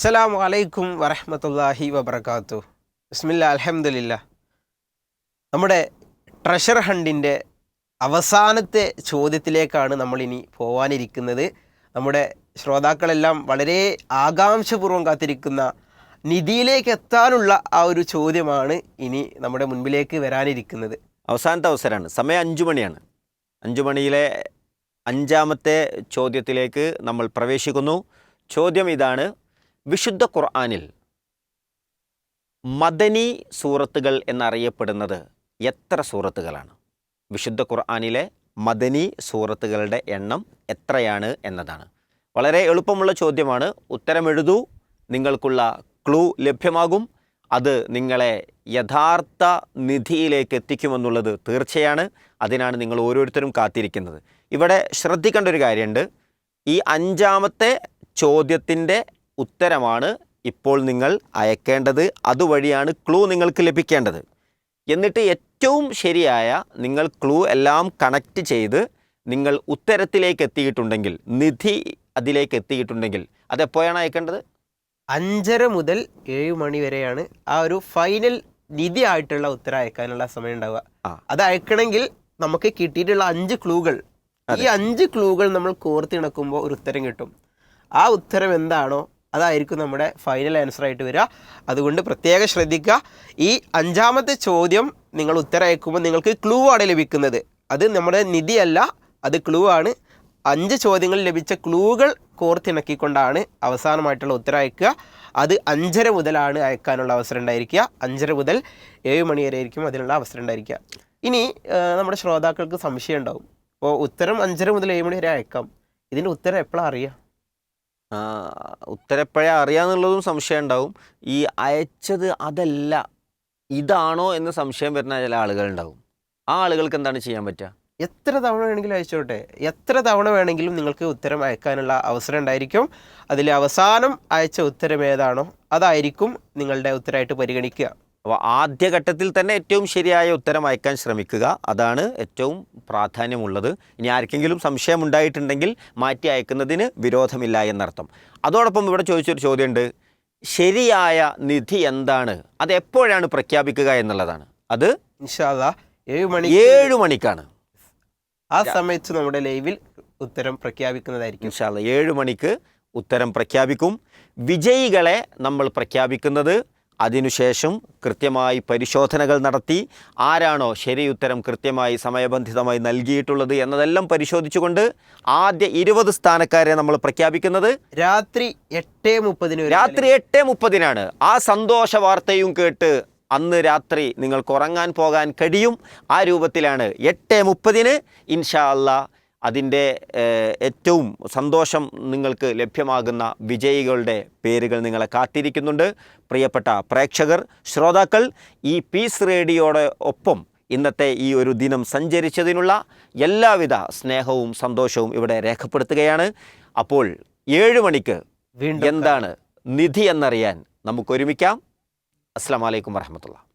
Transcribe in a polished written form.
അസ്സലാമു അലൈക്കും വറഹ്മത്തുള്ളാഹി വബറകാതുഹു. ബിസ്മില്ലാ അൽഹംദുലില്ലാ. നമ്മുടെ ട്രഷർ ഹണ്ടിൻ്റെ അവസാനത്തെ ചോദ്യത്തിലേക്കാണ് നമ്മളിനി പോവാനിരിക്കുന്നത്. നമ്മുടെ ശ്രോതാക്കളെല്ലാം വളരെ ആകാംക്ഷപൂർവ്വം കാത്തിരിക്കുന്ന നിധിയിലേക്ക് എത്താനുള്ള ആ ഒരു ചോദ്യമാണ് ഇനി നമ്മുടെ മുൻപിലേക്ക് വരാനിരിക്കുന്നത്. അവസാനത്തെ അവസരമാണ്. സമയം 5 മണിയാണ്. 5 മണിയിലെ 5-ാമത്തെ ചോദ്യത്തിലേക്ക് നമ്മൾ പ്രവേശിക്കുന്നു. ചോദ്യം ഇതാണ്: വിശുദ്ധ ഖുർആനിൽ മദനി സൂറത്തുകൾ എന്നറിയപ്പെടുന്നത് എത്ര സൂറത്തുകളാണ്? വിശുദ്ധ ഖുർആനിലെ മദനി സൂറത്തുകളുടെ എണ്ണം എത്രയാണ് എന്നതാണ്. വളരെ എളുപ്പമുള്ള ചോദ്യമാണ്. ഉത്തരമെഴുതൂ. നിങ്ങൾക്കുള്ള ക്ലൂ ലഭ്യമാകും. അത് നിങ്ങളെ യഥാർത്ഥ നിധിയിലേക്ക് എത്തിക്കുമെന്നുള്ളത് തീർച്ചയാണ്. അതിനാണ് നിങ്ങൾ ഓരോരുത്തരും കാത്തിരിക്കുന്നത്. ഇവിടെ ശ്രദ്ധിക്കേണ്ട ഒരു കാര്യമുണ്ട്. ഈ 5-ാമത്തെ ചോദ്യത്തിൻ്റെ ഉത്തരമാണ് ഇപ്പോൾ നിങ്ങൾ അയക്കേണ്ടത്. അതുവഴിയാണ് ക്ലൂ നിങ്ങൾക്ക് ലഭിക്കേണ്ടത്. എന്നിട്ട് ഏറ്റവും ശരിയായ നിങ്ങൾ ക്ലൂ എല്ലാം കണക്റ്റ് ചെയ്ത് നിങ്ങൾ ഉത്തരത്തിലേക്ക് എത്തിയിട്ടുണ്ടെങ്കിൽ, നിധി അതിലേക്ക് എത്തിയിട്ടുണ്ടെങ്കിൽ, അതെപ്പോഴാണ് അയക്കേണ്ടത്? 5:30 മുതൽ 7 മണി വരെയാണ് ആ ഒരു ഫൈനൽ നിധി ആയിട്ടുള്ള ഉത്തരം അയക്കാനുള്ള സമയം ഉണ്ടാവുക. അത് അയക്കണമെങ്കിൽ നമുക്ക് കിട്ടിയിട്ടുള്ള 5 ക്ലൂകൾ, ഈ 5 ക്ലൂകൾ നമ്മൾ കോർത്തിണക്കുമ്പോൾ ഒരു ഉത്തരം കിട്ടും. ആ ഉത്തരം എന്താണോ അതായിരിക്കും നമ്മുടെ ഫൈനൽ ആൻസർ ആയിട്ട് വരിക. അതുകൊണ്ട് പ്രത്യേകം ശ്രദ്ധിക്കുക. ഈ 5-ാമത്തെ ചോദ്യം നിങ്ങൾ ഉത്തരം അയക്കുമ്പോൾ നിങ്ങൾക്ക് ക്ലൂ ആണ് ലഭിക്കുന്നത്. അത് നമ്മുടെ നിധിയല്ല, അത് ക്ലൂ ആണ്. 5 ചോദ്യങ്ങൾ ലഭിച്ച ക്ലൂകൾ കോർത്തിണക്കിക്കൊണ്ടാണ് അവസാനമായിട്ടുള്ള ഉത്തരം അയക്കുക. അത് 5:30 മുതലാണ് അയക്കാനുള്ള അവസരം ഉണ്ടായിരിക്കുക. 5:30 മുതൽ 7 മണി വരെ ആയിരിക്കും അതിനുള്ള അവസരം ഉണ്ടായിരിക്കുക. ഇനി നമ്മുടെ ശ്രോതാക്കൾക്ക് സംശയം ഉണ്ടാവും. അപ്പോൾ ഉത്തരം 5:30 മുതൽ 7 മണി വരെ അയക്കാം. ഇതിൻ്റെ ഉത്തരം എപ്പോഴാണ് അറിയാം? ഉത്തരം എപ്പോഴാണ് അറിയാമെന്നുള്ളതും സംശയം ഉണ്ടാവും. ഈ അയച്ചത് അതല്ല ഇതാണോ എന്ന് സംശയം വരുന്ന ചില ആളുകളുണ്ടാവും. ആ ആളുകൾക്ക് എന്താണ് ചെയ്യാൻ പറ്റുക? എത്ര തവണ വേണമെങ്കിലും അയച്ചോട്ടെ. എത്ര തവണ വേണമെങ്കിലും നിങ്ങൾക്ക് ഉത്തരം അയക്കാനുള്ള അവസരം ഉണ്ടായിരിക്കും. അതിൽ അവസാനം അയച്ച ഉത്തരം ഏതാണോ അതായിരിക്കും നിങ്ങളുടെ ഉത്തരമായിട്ട് പരിഗണിക്കുക. അപ്പോൾ ആദ്യഘട്ടത്തിൽ തന്നെ ഏറ്റവും ശരിയായ ഉത്തരം അയക്കാൻ ശ്രമിക്കുക. അതാണ് ഏറ്റവും പ്രാധാന്യമുള്ളത്. ഇനി ആർക്കെങ്കിലും സംശയം ഉണ്ടായിട്ടുണ്ടെങ്കിൽ മാറ്റി അയക്കുന്നതിന് വിരോധമില്ല എന്നർത്ഥം. അതോടൊപ്പം ഇവിടെ ചോദിച്ചൊരു ചോദ്യമുണ്ട്. ശരിയായ നിധി എന്താണ്, അത് എപ്പോഴാണ് പ്രഖ്യാപിക്കുക എന്നുള്ളതാണ്. അത് ഇൻഷാ അല്ലാഹ് 7 മണിക്കാണ്. ആ സമയത്ത് നമ്മുടെ ലൈവിൽ ഉത്തരം പ്രഖ്യാപിക്കുന്നതായിരിക്കും. ഇൻഷാ അല്ലാഹ് 7 മണിക്ക് ഉത്തരം പ്രഖ്യാപിക്കും. വിജയികളെ നമ്മൾ പ്രഖ്യാപിക്കുന്നത് അതിനുശേഷം കൃത്യമായി പരിശോധനകൾ നടത്തി ആരാണോ ശരി ഉത്തരം കൃത്യമായി സമയബന്ധിതമായി നൽകിയിട്ടുള്ളത് എന്നതെല്ലാം പരിശോധിച്ചുകൊണ്ട് ആദ്യ 20 സ്ഥാനക്കാരെ നമ്മൾ പ്രഖ്യാപിക്കുന്നത് രാത്രി 8:30 ആ സന്തോഷ വാർത്തയും കേട്ട് അന്ന് രാത്രി നിങ്ങൾക്ക് ഉറങ്ങാൻ പോകാൻ കഴിയും. ആ രൂപത്തിലാണ് 8:30 ഇൻഷാ അല്ലാഹ് അതിൻ്റെ ഏറ്റവും സന്തോഷം നിങ്ങൾക്ക് ലഭ്യമാകുന്ന വിജയികളുടെ പേരുകൾ നിങ്ങളെ കാത്തിരിക്കുന്നുണ്ട്. പ്രിയപ്പെട്ട പ്രേക്ഷകർ, ശ്രോതാക്കൾ, ഈ പീസ് റേഡിയോയുടെ ഒപ്പം ഇന്നത്തെ ഈ ഒരു ദിനം സഞ്ചരിച്ചതിനുള്ള എല്ലാവിധ സ്നേഹവും സന്തോഷവും ഇവിടെ രേഖപ്പെടുത്തുകയാണ്. അപ്പോൾ 7 മണിക്ക് എന്താണ് നിധി എന്നറിയാൻ നമുക്കൊരുമിക്കാം. അസ്സലാമു അലൈക്കും വറഹ്മത്തുള്ളാഹി.